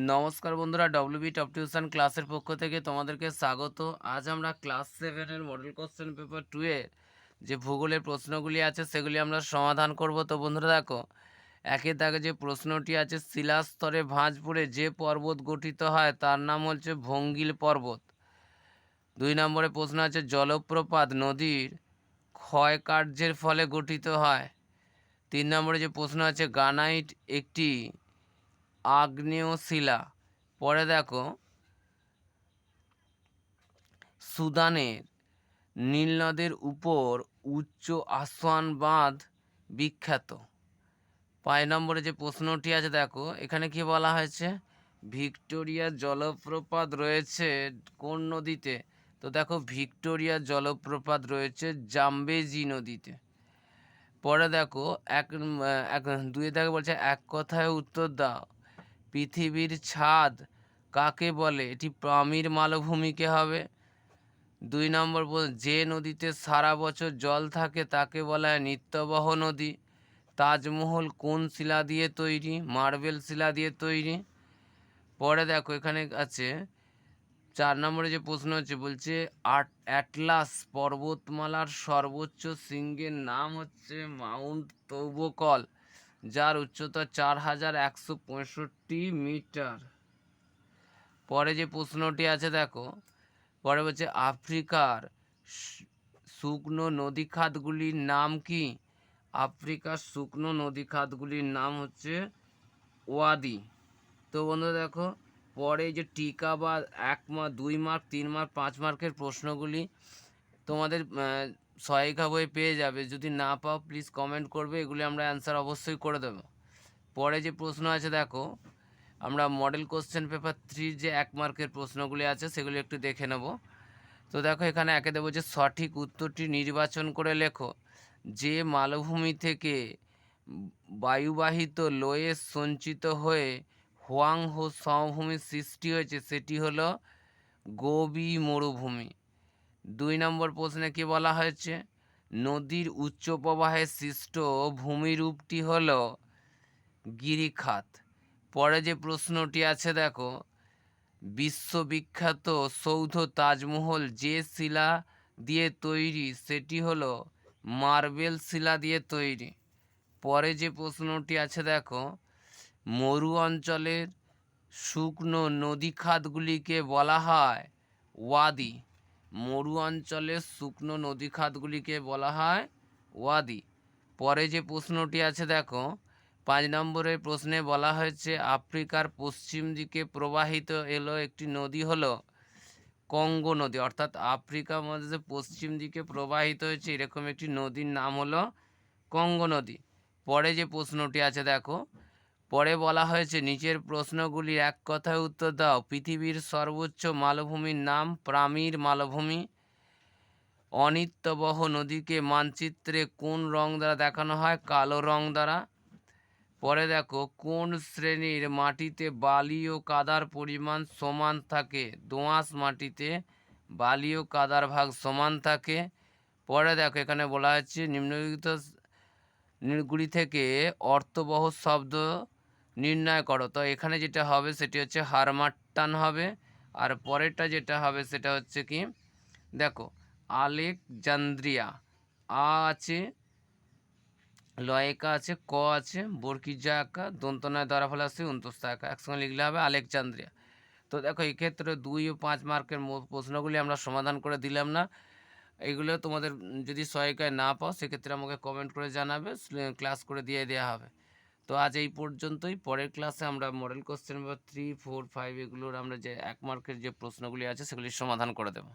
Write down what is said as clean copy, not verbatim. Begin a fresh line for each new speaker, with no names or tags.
নমস্কার বন্ধুরা, WB top tuition ক্লাসের পক্ষ থেকে তোমাদেরকে স্বাগত। আজ আমরা ক্লাস 7 এর মডেল কোশ্চেন পেপার 2 এর যে ভূগোলের প্রশ্নগুলি আছে সেগুলি আমরা সমাধান করব। তো বন্ধুরা দেখো, একের দাগে যে প্রশ্নটি আছে, শিলাস্তরে ভাঁজপুরে যে পর্বত গঠিত হয় তার নাম হচ্ছে ভঙ্গিল পর্বত। 2 নম্বরে প্রশ্ন আছে, জলপ্রপাত নদীর ক্ষয়কার্যের ফলে গঠিত হয়। 3 নম্বরে যে প্রশ্ন আছে, গ্রানাইট একটি আগ্নেয় শিলা। পরে দেখো, সুদানের নীল নদের উপর উচ্চ আসওয়ান বাঁধ বিখ্যাত। 5 নম্বরে যে প্রশ্নটি আছে দেখো, এখানে কি বলা হয়েছে, ভিক্টোরিয়া জলপ্রপাত রয়েছে কোন নদীতে? তো দেখো, ভিক্টোরিয়া জলপ্রপাত রয়েছে জাম্বেজি নদীতে। পরে দেখো, এক 2 থেকে বলছে, এক কথায় উত্তর দাও, পৃথিবীর ছাদ কাকে বলে? এটি পামির মালভূমিকে হবে। 2 নম্বর, যে নদীতে সারা বছর জল থাকে তাকে বলা হয় নিত্যবহ নদী। তাজমহল কোন শিলা দিয়ে তৈরি? মার্বেল শিলা দিয়ে তৈরি। পরে দেখো, এখানে আছে 4 নম্বরে যে প্রশ্ন হচ্ছে, বলছে অ্যাটলাস পর্বতমালার সর্বোচ্চ শৃঙ্গের নাম হচ্ছে মাউন্ট তৌবকল, যার উচ্চতা 4165 মিটার। পরে যে প্রশ্নটি আছে দেখো, পরে বলছে আফ্রিকার শুকনো নদীখাতগুলির নাম কি? আফ্রিকার শুকনো নদীখাতগুলির নাম হচ্ছে ওয়াদি। তো বন্ধু দেখো, পরে যে টিকা বা 1 মার্ক, 2 মার্ক, 3 মার্ক, 5 মার্কের প্রশ্নগুলি তোমাদের সহায়িকা বই পেয়ে যাবে। যদি না পাও প্লিজ কমেন্ট করবে, এগুলি আমরা অ্যান্সার অবশ্যই করে দেবো। পরে যে প্রশ্ন আছে দেখো, আমরা মডেল কোশ্চেন পেপার 3 যে 1 মার্কের প্রশ্নগুলি আছে সেগুলি একটু দেখে নেব। তো দেখো, এখানে একে দেবো যে সঠিক উত্তরটি নির্বাচন করে লেখো। যে মালভূমি থেকে বায়ুবাহিত লোয়ে সঞ্চিত হয়ে হোয়াংহো সমভূমির সৃষ্টি হয়েছে সেটি হলো গোবি মরুভূমি। 2 নম্বর প্রশ্নে কি বলা হয়েছে, নদীর উচ্চ প্রবাহে সৃষ্ট ভূমিরূপটি হলো গিরিখাত। পরে যে প্রশ্নটি আছে দেখো, বিশ্ববিখ্যাত সৌধ তাজমহল যে শিলা দিয়ে তৈরি সেটি হলো মার্বেল শিলা দিয়ে তৈরি। পরে যে প্রশ্নটি আছে দেখো, মরু অঞ্চলের শুকনো নদীখাতগুলিকে বলা হয় ওয়াদি। মরু অঞ্চলের শুকনো নদীখাতগুলিকে বলা হয় ওয়াদি। পরে যে প্রশ্নটি আছে দেখো, 5 নম্বরের প্রশ্নে বলা হয়েছে আফ্রিকার পশ্চিম দিকে প্রবাহিত এলো একটি নদী হলো কঙ্গো নদী। অর্থাৎ আফ্রিকার মধ্যে পশ্চিম দিকে প্রবাহিত হয়েছে এরকম একটি নদীর নাম হলো কঙ্গো নদী। পরে যে প্রশ্নটি আছে দেখো, পরে বলা হয়েছে নিচের প্রশ্নগুলির এক কথায় উত্তর দাও। পৃথিবীর সর্বোচ্চ মালভূমির নাম পামির মালভূমি। অনিত্যবহ নদীকে মানচিত্রে কোন রং দ্বারা দেখানো হয়? কালো রং দ্বারা। পরে দেখো, কোন শ্রেণীর মাটিতে বালি ও কাদার পরিমাণ সমান থাকে? দোআঁশ মাটিতে বালি ও কাদার ভাগ সমান থাকে। পরে দেখো, এখানে বলা হচ্ছে নিম্নলিখিত গুলি থেকে অর্থবহ শব্দ নির্ণয় করো। তো এখানে যেটা হবে সেটি হচ্ছে হারমাট্টান হবে। আর পরেরটা যেটা হবে সেটা হচ্ছে কি, দেখো, আলেকজান্দ্রিয়া। আ আছে, লয়কা আছে, ক আছে, বর্গীজা আঁকা, দন্তনয় দ্বারা ফলে আসছে অন্তস্থ আঁকা, একসঙ্গে লিখলে হবে আলেকজান্দ্রিয়া। তো দেখো, এই ক্ষেত্রে 2 ও 5 মার্কের প্রশ্নগুলি আমরা সমাধান করে দিলাম না। এইগুলো তোমাদের যদি সহায়িকায় না পাও সেক্ষেত্রে আমাকে কমেন্ট করে জানাবে, ক্লাস করে দিয়ে দেওয়া হবে। তো আজ এই পর্যন্তই। পরের ক্লাসে আমরা মডেল কোশ্চেন পেপার 3, 4, 5 এগুলোর আমরা যে 1 মার্কের যে প্রশ্নগুলি আছে সেগুলির সমাধান করে দেবো।